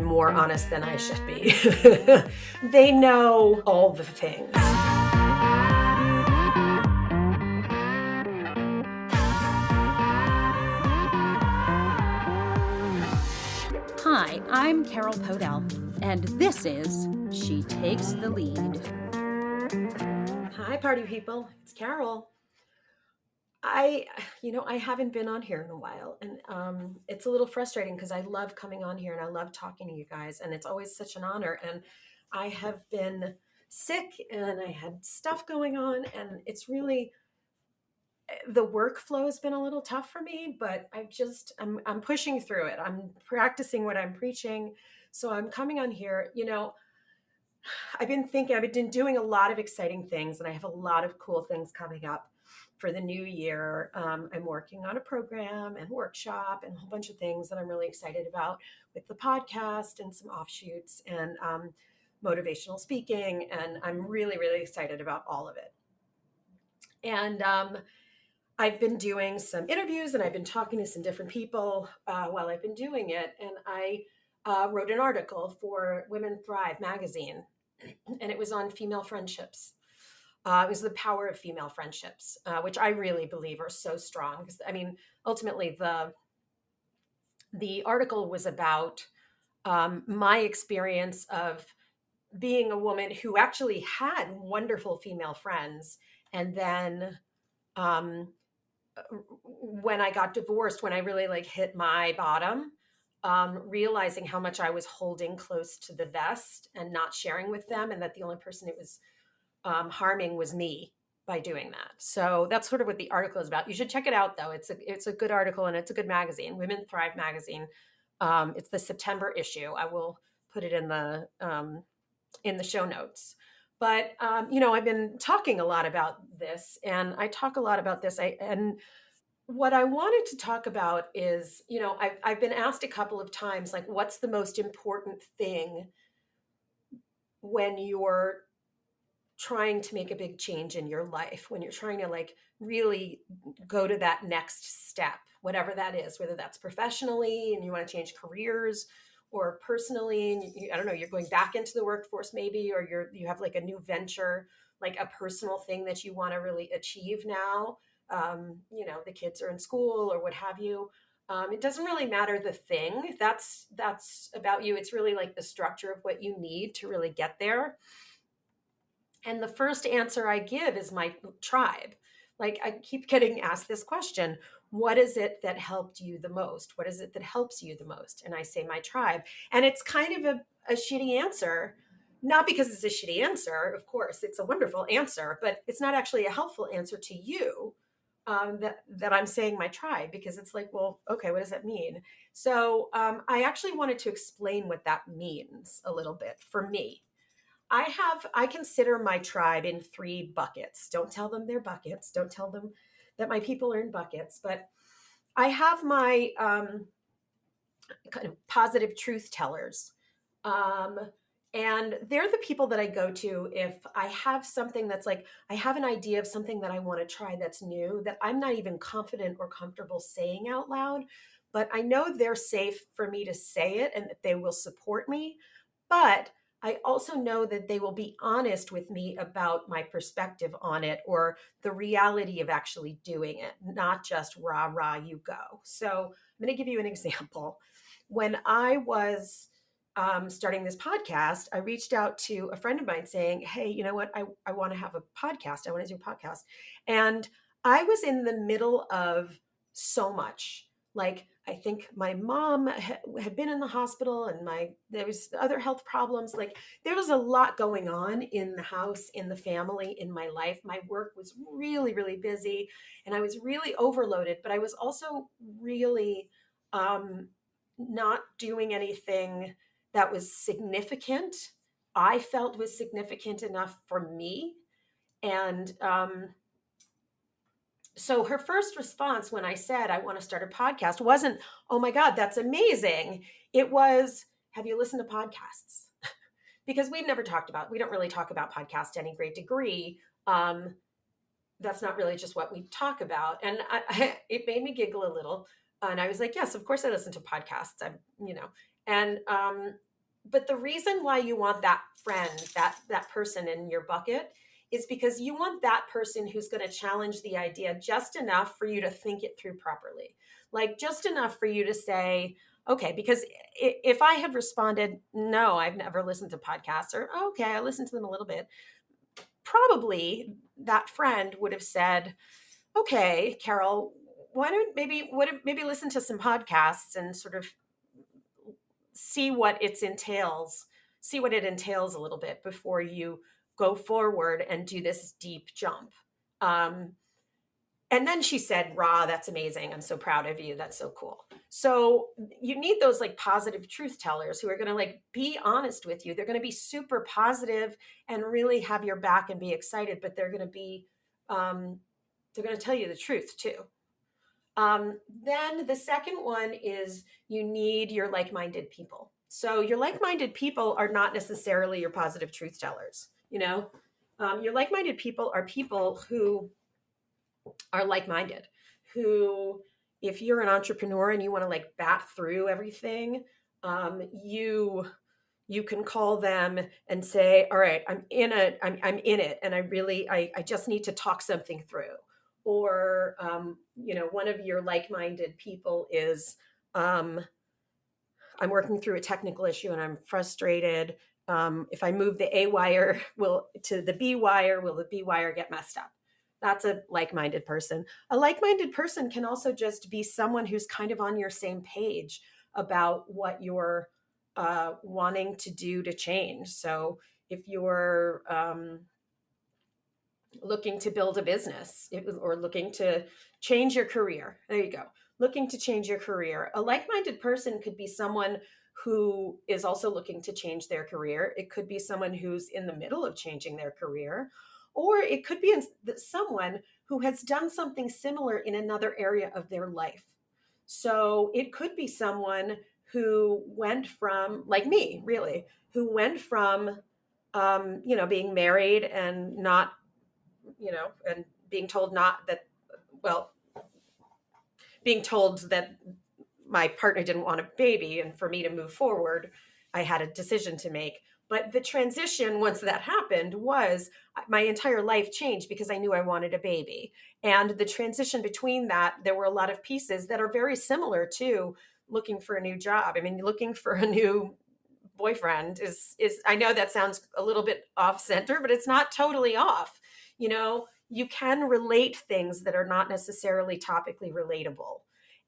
More honest than I should be. They know all the things. Hi, I'm Carol Podell, and this is She Takes the Lead. Hi, party people. It's Carol. I haven't been on here in a while, and it's a little frustrating because I love coming on here and I love talking to you guys, and it's always such an honor. And I have been sick and I had stuff going on, and it's really the workflow has been a little tough for me, but I'm pushing through it. I'm practicing what I'm preaching, so I'm coming on here. I've been doing a lot of exciting things, and I have a lot of cool things coming up for the new year. I'm working on a program and workshop and a whole bunch of things that I'm really excited about with the podcast and some offshoots and motivational speaking. And I'm really, really excited about all of it. And I've been doing some interviews and I've been talking to some different people while I've been doing it. And I wrote an article for Women Thrive magazine, and it was on female friendships. It was the power of female friendships, which I really believe are so strong. Because I mean, ultimately, the article was about my experience of being a woman who actually had wonderful female friends, and then um, when I got divorced, when I really like hit my bottom, realizing how much I was holding close to the vest and not sharing with them, and that the only person it was harming was me by doing that. So that's sort of what the article is about. You should check it out, though. It's a good article and it's a good magazine, Women Thrive magazine. It's the September issue. I will put it in the show notes. But I've been talking a lot about this, and I talk a lot about this. And what I wanted to talk about is, I've been asked a couple of times, like, what's the most important thing when you're trying to make a big change in your life, when you're trying to like really go to that next step, whatever that is, whether that's professionally and you want to change careers, or personally, and I don't know, you're going back into the workforce maybe, or you have like a new venture, like a personal thing that you want to really achieve now. The kids are in school or what have you. It doesn't really matter the thing that's about you. It's really like the structure of what you need to really get there. And the first answer I give is my tribe. Like, I keep getting asked this question: what is it that helped you the most? What is it that helps you the most? And I say my tribe. And it's kind of a shitty answer, not because it's a shitty answer. Of course, it's a wonderful answer, but it's not actually a helpful answer to you. That I'm saying my tribe, because it's like, well, okay, what does that mean? So I actually wanted to explain what that means a little bit for me. I consider my tribe in three buckets. Don't tell them they're buckets. Don't tell them that my people are in buckets. But I have my kind of positive truth tellers. Um, and they're the people that I go to if I have something that's like, I have an idea of something that I want to try that's new, that I'm not even confident or comfortable saying out loud, but I know they're safe for me to say it and that they will support me. But I also know that they will be honest with me about my perspective on it, or the reality of actually doing it, not just rah, rah, you go. So I'm going to give you an example. When I was starting this podcast, I reached out to a friend of mine saying, hey, you know what? I want to have a podcast. I want to do a podcast. And I was in the middle of so much. Like, I think my mom had been in the hospital, and there was other health problems. Like, there was a lot going on in the house, in the family, in my life. My work was really, really busy, and I was really overloaded, but I was also really um, not doing anything that was significant. I felt was significant enough for me. And so her first response when I said I want to start a podcast wasn't, oh my God, that's amazing. It was, have you listened to podcasts? Because we don't really talk about podcasts to any great degree. That's not really just what we talk about. And it made me giggle a little. And I was like, yes, of course I listen to podcasts. And but the reason why you want that friend, that person in your bucket, is because you want that person who's going to challenge the idea just enough for you to think it through properly. Like just enough for you to say, okay, because if I had responded, no, I've never listened to podcasts, or "Oh, okay, I listened to them a little bit," probably that friend would have said, okay, Carol, maybe listen to some podcasts and sort of see what it entails, see what it entails a little bit before you go forward and do this deep jump. Um, and then she said, "Ra, that's amazing. I'm so proud of you. That's so cool." So you need those like positive truth tellers who are going to like be honest with you. They're going to be super positive and really have your back and be excited, but um, they're going to tell you the truth too. Then the second one is you need your like minded people. So your like minded people are not necessarily your positive truth tellers. Your like minded people are people who are like minded, who, if you're an entrepreneur and you want to like bat through everything, you can call them and say, all right, I'm in it, and I just need to talk something through. Or one of your like-minded people is, um, I'm working through a technical issue and I'm frustrated. If I move the A wire will to the B wire, will the B wire get messed up? That's a like-minded person. A like-minded person can also just be someone who's kind of on your same page about what you're wanting to do to change. So if you're looking to build a business or looking to change your career. There you go. Looking to change your career. A like minded person could be someone who is also looking to change their career. It could be someone who's in the middle of changing their career, or it could be someone who has done something similar in another area of their life. So it could be someone who went from, like me, really, who went from being married and not and being told not that, well, being told that my partner didn't want a baby, and for me to move forward, I had a decision to make. But the transition, once that happened, was my entire life changed because I knew I wanted a baby. And the transition between that, there were a lot of pieces that are very similar to looking for a new job. I mean, looking for a new boyfriend is I know that sounds a little bit off center, but it's not totally off. You can relate things that are not necessarily topically relatable,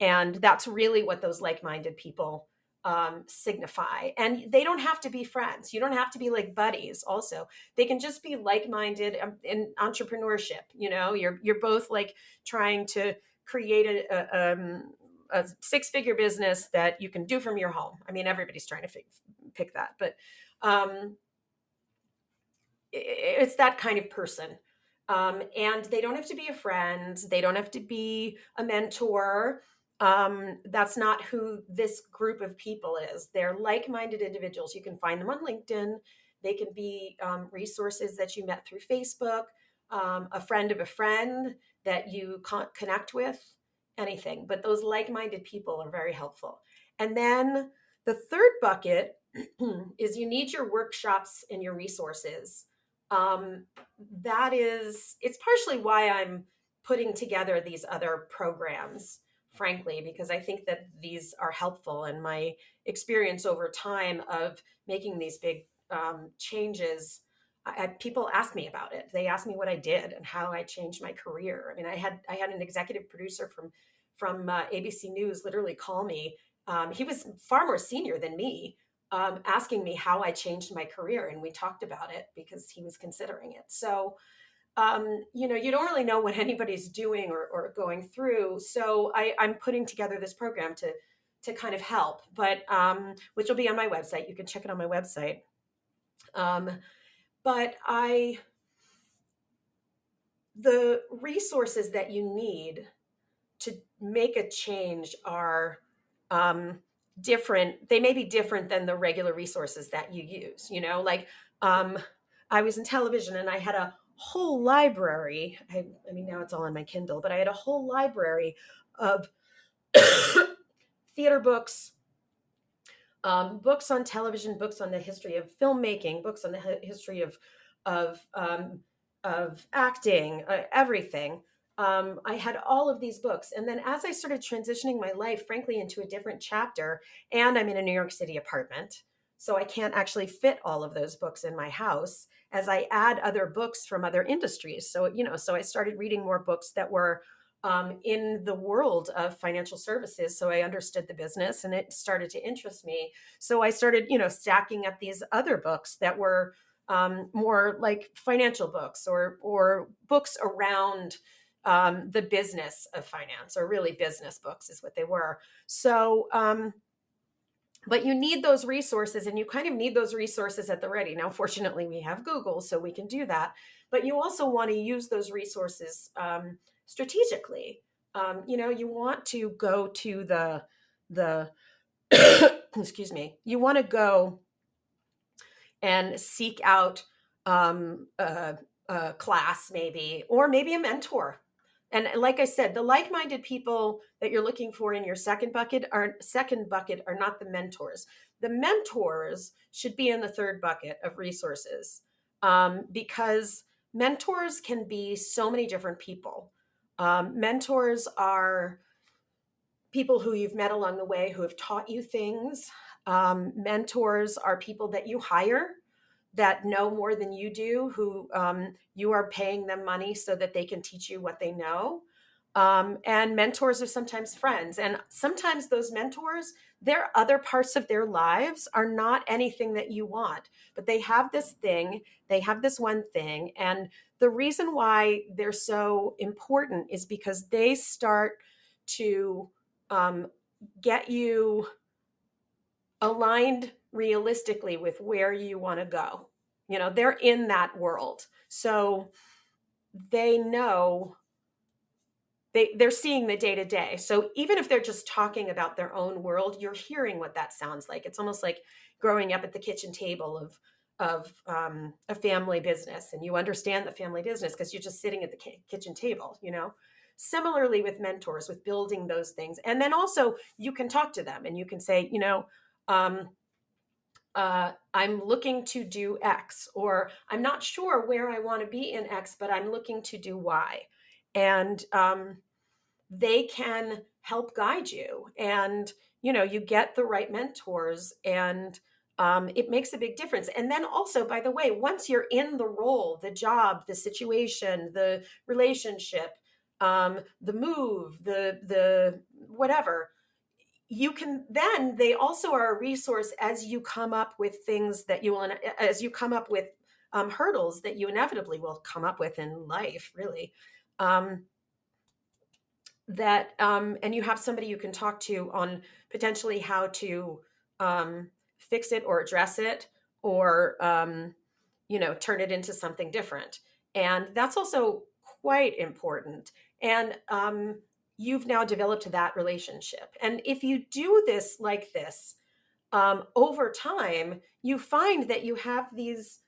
and that's really what those like-minded people signify. And they don't have to be friends. You don't have to be like buddies. Also, they can just be like-minded in entrepreneurship. You're both like trying to create a six-figure business that you can do from your home. I mean, everybody's trying to pick that, but um, it's that kind of person. And they don't have to be a friend. They don't have to be a mentor. That's not who this group of people is. They're like-minded individuals. You can find them on LinkedIn. They can be resources that you met through Facebook, a friend of a friend that you connect with, anything. But those like-minded people are very helpful. And then the third bucket is you need your workshops and your resources. It's partially why I'm putting together these other programs, frankly, because I think that these are helpful, and my experience over time of making these big changes. People ask me about it. They ask me what I did and how I changed my career. I mean, I had an executive producer from ABC News literally call me. He was far more senior than me, asking me how I changed my career. And we talked about it because he was considering it. So, you don't really know what anybody's doing or going through. So I'm putting together this program to kind of help, but which will be on my website. You can check it on my website. Um, but the resources that you need to make a change are different. They may be different than the regular resources that you use. Like um, I was in television and I had a whole library. I mean, now it's all on my Kindle, but I had a whole library of theater books, books on television, books on the history of filmmaking, books on the history of of acting, everything. I had all of these books, and then as I started transitioning my life, frankly, into a different chapter, and I'm in a New York City apartment, so I can't actually fit all of those books in my house. As I add other books from other industries, so I started reading more books that were in the world of financial services. So I understood the business and it started to interest me. So I started, stacking up these other books that were more like financial books or books around the business of finance, or really business books is what they were. So, but you need those resources, and you kind of need those resources at the ready. Now, fortunately, we have Google, so we can do that. But you also want to use those resources strategically. You want to go to the excuse me. You want to go and seek out a class, maybe, or maybe a mentor. And like I said, the like-minded people that you're looking for in your second bucket are not the mentors. The mentors should be in the third bucket of resources, because mentors can be so many different people. Mentors are people who you've met along the way who have taught you things. Mentors are people that you hire that know more than you do, who you are paying them money so that they can teach you what they know. And mentors are sometimes friends. And sometimes those mentors, their other parts of their lives are not anything that you want, but they have this thing, they have this one thing. And the reason why they're so important is because they start to um, get you aligned realistically with where you want to go. They're in that world. So they know they're seeing the day to day. So even if they're just talking about their own world, you're hearing what that sounds like. It's almost like growing up at the kitchen table of a family business, and you understand the family business because you're just sitting at the kitchen table. Similarly with mentors, with building those things, and then also you can talk to them and you can say, um, I'm looking to do X, or I'm not sure where I want to be in X, but I'm looking to do Y. And they can help guide you. And, you get the right mentors, and it makes a big difference. And then also, by the way, once you're in the role, the job, the situation, the relationship, the move, the whatever, you can then they also are a resource as you come up with things that you will as you come up with hurdles that you inevitably will come up with in life, really. Um, that um, and you have somebody you can talk to on potentially how to fix it or address it, or turn it into something different. And that's also quite important. And you've now developed that relationship. And if you do this like this, over time, you find that you have these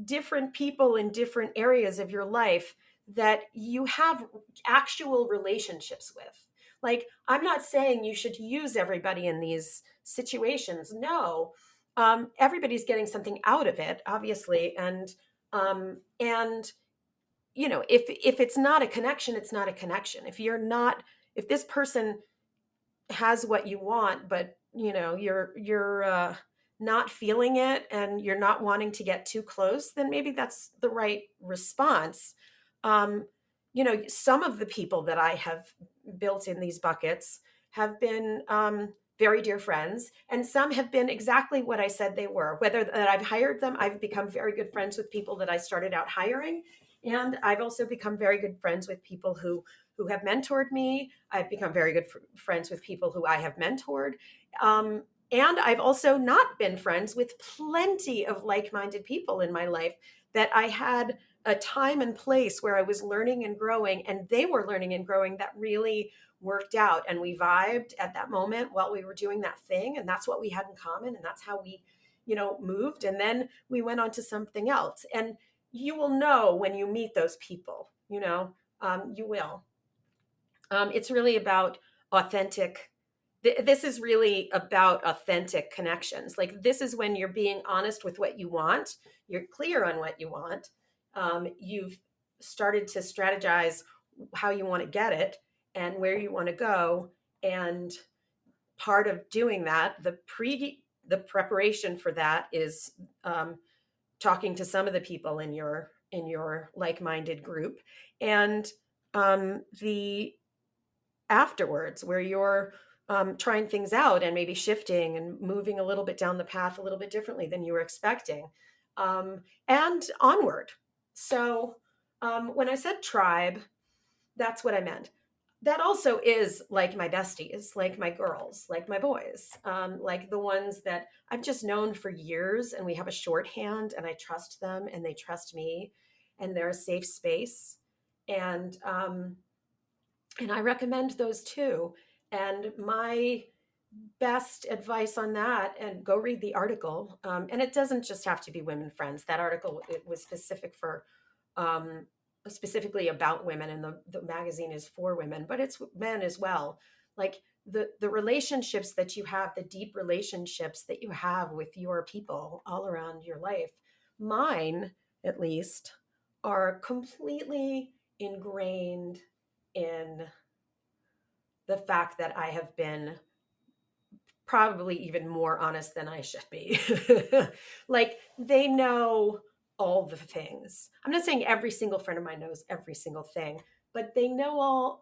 different people in different areas of your life that you have actual relationships with. Like, I'm not saying you should use everybody in these situations. No, everybody's getting something out of it, obviously, and if it's not a connection, it's not a connection. If this person has what you want, but you're not feeling it and you're not wanting to get too close, then maybe that's the right response. Some of the people that I have built in these buckets have been very dear friends, and some have been exactly what I said they were. Whether that I've hired them, I've become very good friends with people that I started out hiring, and I've also become very good friends with people who have mentored me. I've become very good friends with people who I have mentored. And I've also not been friends with plenty of like minded people in my life that I had a time and place where I was learning and growing, and they were learning and growing, that really worked out. And we vibed at that moment while we were doing that thing. And that's what we had in common. And that's how we, moved. And then we went on to something else. And you will know when you meet those people, you will. It's really about authentic. This is really about authentic connections. Like, this is when you're being honest with what you want, you're clear on what you want, you've started to strategize how you want to get it and where you want to go. And part of doing that, the preparation for that is talking to some of the people in your like-minded group, and the afterwards, where you're trying things out and maybe shifting and moving a little bit down the path a little bit differently than you were expecting, and onward. So when I said tribe, that's what I meant. That also is like my besties, like my girls, like my boys, like the ones that I've just known for years, and we have a shorthand, and I trust them and they trust me, and they're a safe space. And I recommend those too. And my best advice on that, and go read the article, and it doesn't just have to be women friends. That article, it was specific for um, specifically about women, and the magazine is for women, but it's men as well. Like, the relationships that you have, the deep relationships that you have with your people all around your life, mine at least, are completely ingrained in the fact that I have been probably even more honest than I should be. Like, they know all the things. I'm not saying every single friend of mine knows every single thing, but they know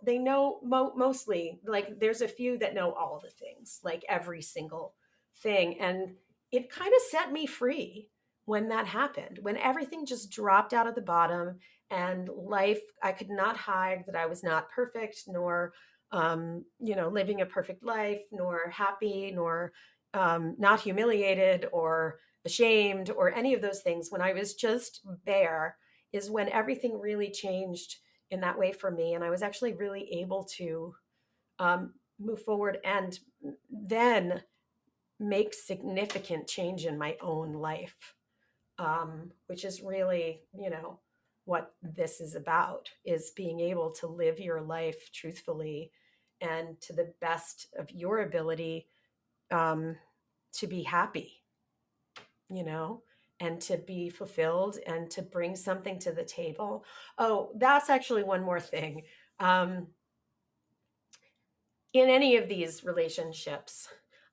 mostly. Like, there's a few that know all the things, like every single thing. And it kind of set me free when that happened, when everything just dropped out of the bottom, and life, I could not hide that I was not perfect, nor living a perfect life, nor happy, nor not humiliated or ashamed or any of those things. When I was just bare, is when everything really changed in that way for me. And I was actually really able to move forward and then make significant change in my own life, which is really, what this is about, is being able to live your life truthfully and to the best of your ability, um, to be happy, you know, and to be fulfilled and to bring something to the table. Oh, that's actually one more thing. Um, in any of these relationships,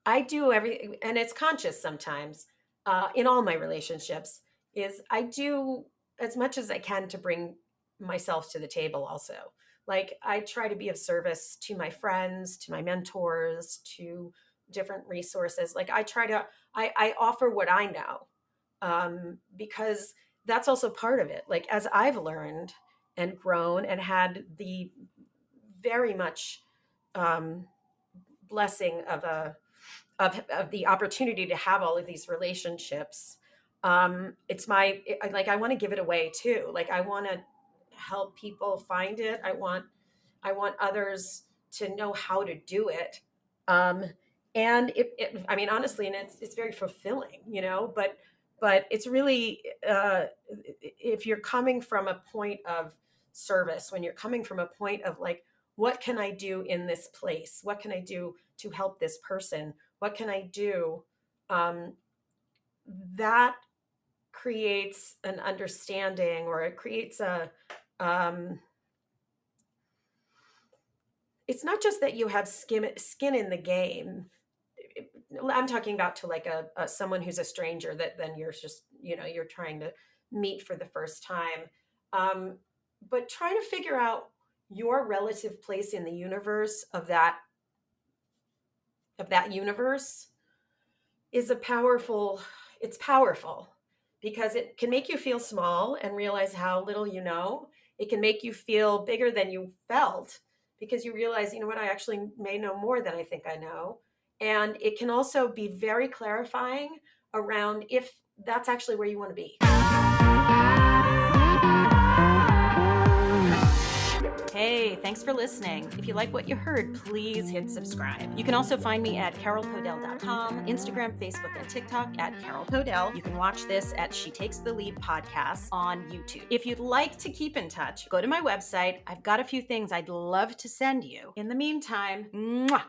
I do everything, and it's conscious sometimes, in all my relationships, is I do as much as I can to bring myself to the table also. Like, I try to be of service to my friends, to my mentors, to different resources. Like, I offer what I know, because that's also part of it. Like, as I've learned and grown and had the very much um, blessing of the opportunity to have all of these relationships, it's like, I want to give it away too. Like, I want to help people find it. I want others to know how to do it. um, and I mean, honestly, and it's very fulfilling, but it's really, if you're coming from a point of service, when you're coming from a point of, like, what can I do in this place, what can I do to help this person, what can I do, um, that creates an understanding, or it creates um, it's not just that you have skin in the game. I'm talking about to, like, a someone who's a stranger, that then you're just, you're trying to meet for the first time. Um, but try to figure out your relative place in the universe of that universe is a powerful it's powerful, because it can make you feel small and realize how little you know. It can make you feel bigger than you felt, because you realize, what, I actually may know more than I think I know. And it can also be very clarifying around if that's actually where you want to be. Hey, Thanks for listening. If you like what you heard, please hit subscribe. You can also find me at carolpodell.com, Instagram, Facebook, and TikTok at Carol Podell. You can watch this at She Takes the Lead podcast on YouTube. If you'd like to keep in touch, go to my website. I've got a few things I'd love to send you. In the meantime, mwah!